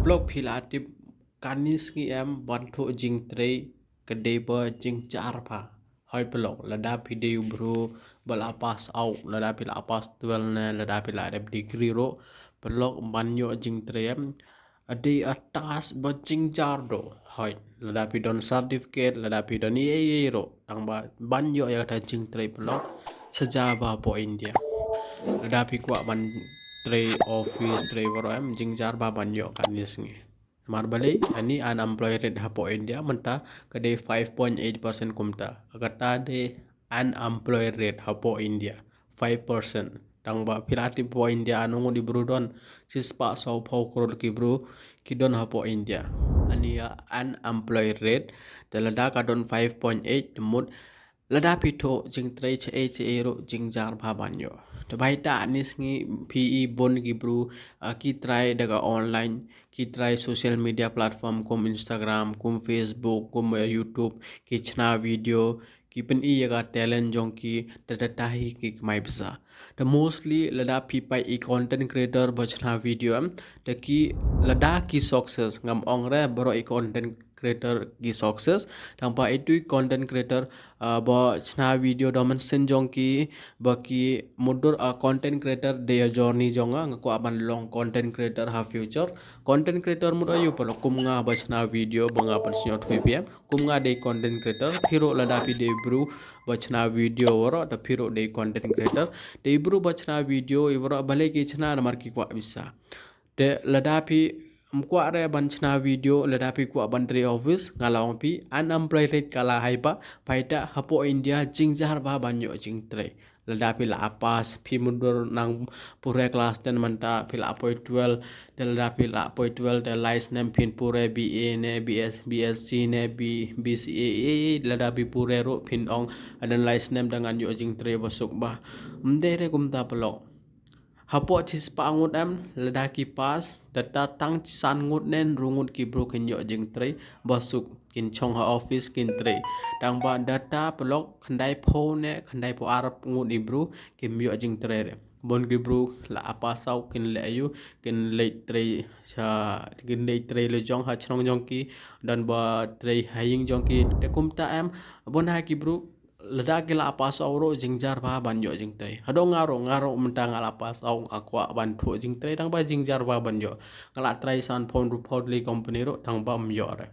blog philatip kanis ngi em bantu jing trei kedeba jing charpa hoi blog lada video bro bala pas au lada pila pas tuel ne lada pila ada degree ro blog banyo jing trei em adi atas ba jing jar do hoi lada pi don certificate lada pi don ye ro tang ba banyo ya ta jing trei blog sejaba po India lada pi kwa ban trei office trei bro em jing jar ba banyo kanis ngi Marbali ani unemployed rate hapo India menta kade 5.8% kumta kata de unemployed rate hapo India 5% tangba pilati po India anungu di brudon sispa sau pau krol ki bru kidon hapo India ani unemployed rate telada kadon 5.8 demut lada pito jing trei che ro jing jar bhabanyo to baita anis ngi PE bon ki bru ki try daga online ki try social media platform kum Instagram kum Facebook kum YouTube ki chna video ki pen I yaga talent jong ki tatatahi ki mai bisa the mostly lada pipai I content creator bachna video am the ki lada ki success ngam ongre bro I content creator ki success tanpa itu content creator ba chna video domen sen jong ki ba ki mudur content creator de journey jonga ngako aban long content creator ha future content creator mud ayu palo kumnga ba chna video banga pan siot ppm kumnga de content creator phiro lada pi de bru ba chna video woro ta phiro de content creator de bru ba chna video ibro bale ki chna na mar ki kwa bisa de lada pi mkwa re ban chna video lada pi kwa ban tre office ngalawang pi unemployed rate kala haipa paita hapo India jingjar ba banyo jing tre lada pi la apas pi mundur nang pure class 10 manta pi la apoi 12 de lada pi la apoi 12 de license nem pin pure BA ne BSc ne BCA lada pi pure ro pin ong adan license nem dengan yo jing tre basuk ba mdere kumta pelok hapo chis pa ngut am ledaki pas data tang san ngut nen rungut ki bro kin yo jing tre basuk kin chong ha office kin tre tang ba data blok khandai pho ne khandai po arab ngut i bro kim yo jing tre re bon ki bro la apa sau kin le ayu kin le tre cha kin le tre le jong ha chnong jong ki dan ba tre haying jong ki te kum ta am bon ha ki bro lada kila apa sauro jingjar ba banjo jing tai hado ngaro mentang ala apa sau akwa bantu jing tai tang ba jingjar ba banjo kala try san phone ru li company ro tang ba myo re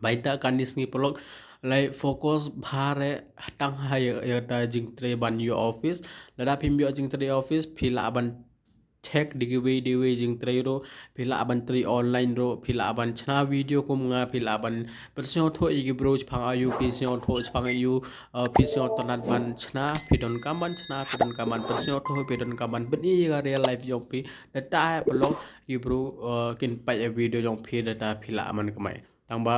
baita kanis ni pelok lai fokus bhare tang ha ya ta jing tai banjo office lada pimbyo jing tai office phila ban check diwe jing trai ro phila aban tri online ro phila aban chna video kum nga phila aban persio tho igi bro phang ayu pisio tho phang ayu pisio tonat ban chna phidon kaman chna phidon kaman persio tho phidon kaman beni ga real life jong pi data blog igi bro kin pa video jong phi data phila aman kamai tangba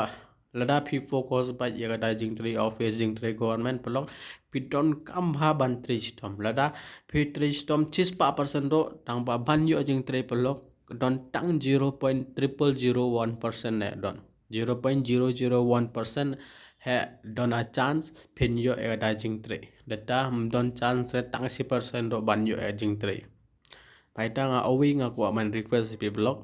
lada phi focus ba yaga da jing tri office jing tri government blog piton kam bha ban tri stom lada phi tri stom 6% ro tang ba ban yo jing tri blog don tang 0.0001% ne don 0.001% he don a chance phin yo yaga da jing tri data don chance re tang 10% ro ban yo jing tri pai ta nga awi nga ko man request pi blog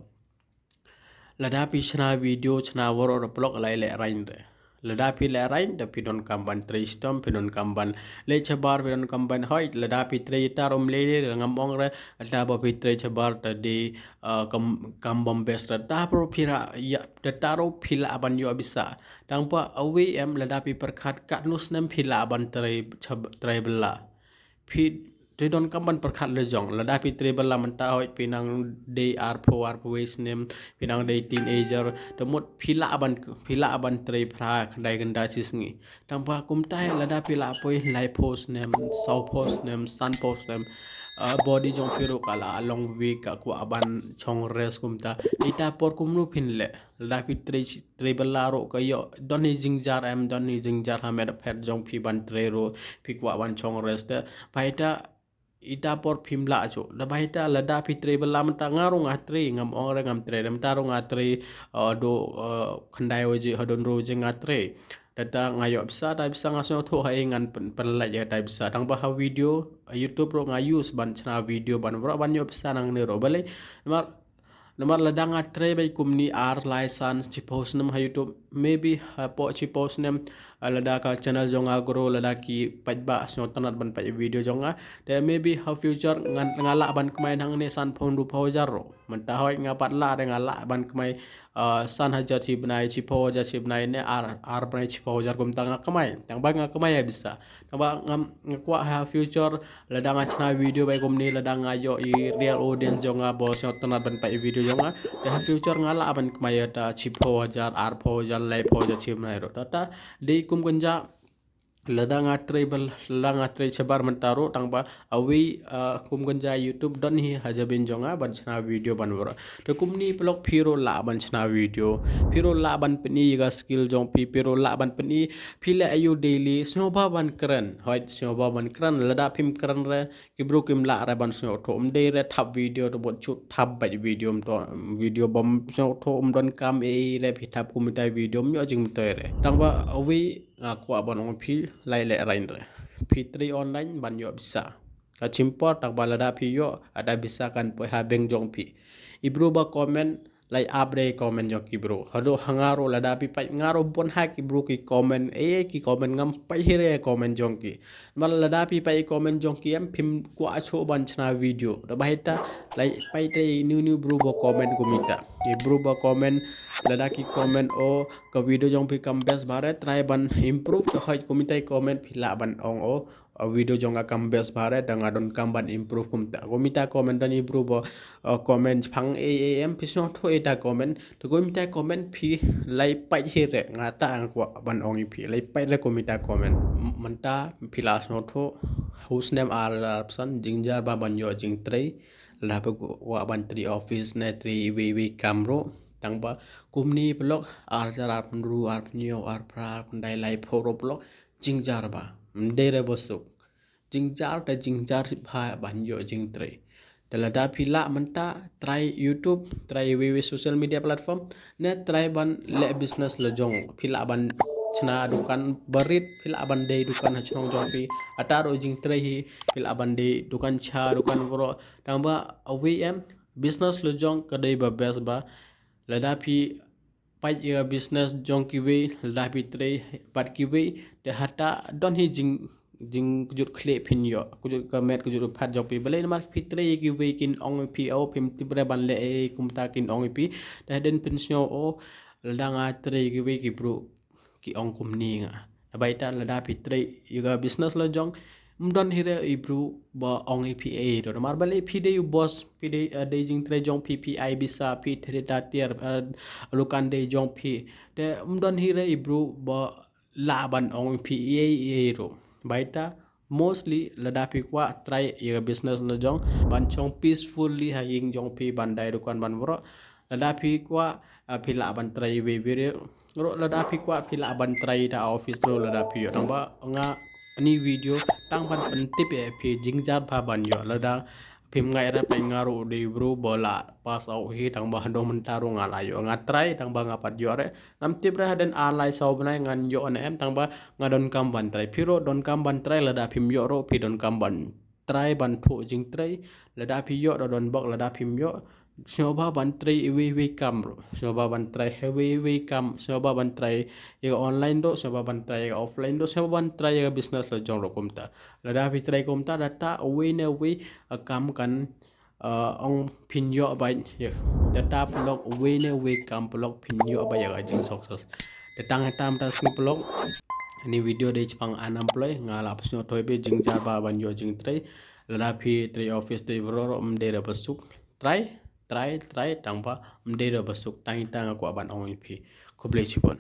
lada pi chna video chna woro ro blog lai le rain re lada pi le rain da pi don kamban tre stom pi don kamban le chabar pi don kamban hoi lada pi tre tarom le ngamong re da ba pi tre chabar ta de kambom best da pro pira ya da taro phila aban yo bisa tang pa awi em lada pi perkhat katnus nem phila aban tre bela phi Tridon kamban perkhat le jong lada pi tribal la menta hoi pinang day r4 ways name pinang day teenager temut phila aban tre phra khandai ganda sisngi tampa kumtai lada pila poi live post name sau post name sun post name body jong piro kala long week ka ku aban chong res kumta ita por kumnu phinle lada pi tribal la ro ka yo doni jingjar am doni jingjar ha med phet jong phi ban tre ro phi ku aban chong res te paita ita por phimla jo da baita lada pitre bela menta ngarung atri ngam ore ngam tre dam tarung atri do khandai oje hodon roje ngatre data ngayo bisa da bisa ngaso tho hai ngan perla ya da bisa dang bah video YouTube ro ngayus ban chna video ban bro ban yo bisa nang ne ro bale mar Nomor ladang atre bay kumni ar license ci post nem ha YouTube maybe ha po ci post nem lada ka channel jonga gro lada ki pajba sno tanat ban paj video jonga te maybe ha future ngala ban kmai nang ne san phone du pho jarro man ta hoy ngapat la re ngala ban kmai san ha jati banai ci pho ja ci banai ne ar banai ci pho jar kum tanga kmai tang ba nga kmai ya bisa tang ba ngakwa ha future ladang achna video bay kumni ladang ayo I real audience jonga bo sno tanat ban paj video jonga the future ngala aban kmaya ta chipo hajar arpo hajar life hajar chimna ro tata de kum ganja ladang atre chabar mentaro tangba awi kum ganja YouTube don hi haja bin jonga ban chna video ban wora to kum ni blog phiro la ban chna video phiro la ban pni ga skill jong pi phiro la ban pni phile ayu daily snoba ban kran hoy snoba ban kran lada phim kran re kibru kim la ra ban sno to de re thap video to bot chut thap ba video to video bom sno to don kam e re phi thap kum tai video myo jing mtoy re tangba awi aku abang orang pi lai lai rain re fitri online banyo bisa ka cimpor tak balada pi yo ada bisa kan po ha beng jong pi ibro ba comment lai abre comment jong ki bro hado hangaro lada pi pai ngaro bon ha ki bro ki comment ki comment ngam pai hire comment jong ki mal lada pi pai comment jong ki em phim kwa cho ban chna video da baita lai pai te new bro ba comment kumita ibro ba comment lada ki comment o ka video jong pi kam best bare try ban improve to hoy komitai comment phila ban ong o video jong kam best bare dang adon kam ban improve kumta komita comment dan improve comment phang am pisno tho eta comment to komita comment phi lai pai here ngata ang kwa ban ong phi lai pai re komita comment manta phila sno tho whose name are option jingjar ba ban yo jing trei la ba wa ban tri office ne tri we kamro tangba kumni blog arjar penru arpnio arpra pendai lai phoro blog jingjar ba mdere bosuk jingjar ta jingjar sipha banjo jingtre telada pila menta try YouTube try social media platform ne try ban le business le jong pila ban chna dukan barit pila ban dei dukan hachong jong pi ataro jingtre hi pila ban dei dukan cha dukan goro tangba awm business le jong kadai ba best ba lada pi pai business jong ki we lada pi tre pat ki we te hata don hi jing kujut khle phin yo kujut comment kujut phat jong pi bale mar pi tre ki we kin ong pi o pim ti bre ban le e kumta kin ong pi te den pensio o lada nga tre ki we ki bro ki ong kum ni nga bai ta lada pi tre yuga business lo jong mdon hire ibru ba ong EPA do mar bale pide yu boss pide de jing tre jong PPI bisa pi thre ta tier lukan de jong pi te mdon hire ibru ba la ban ong EPA ro baita mostly lada pi kwa try your business lo jong ban chong peacefully ha ying jong pi bandai dukan ban bro lada pi kwa pila ban try we ro lada pi kwa pila ban try ta office ro lada pi yo ba nga ani video tang ban pentip e phi jingjar pha ban yo lada phim ngai ra pai ngaro de bro bola pas au hi tang ba do mentaro ngala yo ngatrai tang ba ngapat yo re ngam tip ra den alai sau banai ngan yo an em tang ba ngadon kam ban trai phiro don kam ban trai lada phim yo ro phi don kam ban trai ban tho jing trai lada phi yo do don bok lada phim yo Shoba bantrai we kam ro shoba bantrai we kam shoba bantrai ye online do shoba bantrai ye offline do shoba bantrai ye business lo jong ro kumta lada bitrai kumta data we ne we kam kan ong pin yo bai ye data blog we ne we kam blog pin yo bai ya jing success datang tam tas ni blog ni video de chpang unemployed ngala psno toy be jing jar ba ban yo jing trai lada phi trai office de ro de ra basuk try tangpa mdera basuk tang aku aban ong pi kuble chipon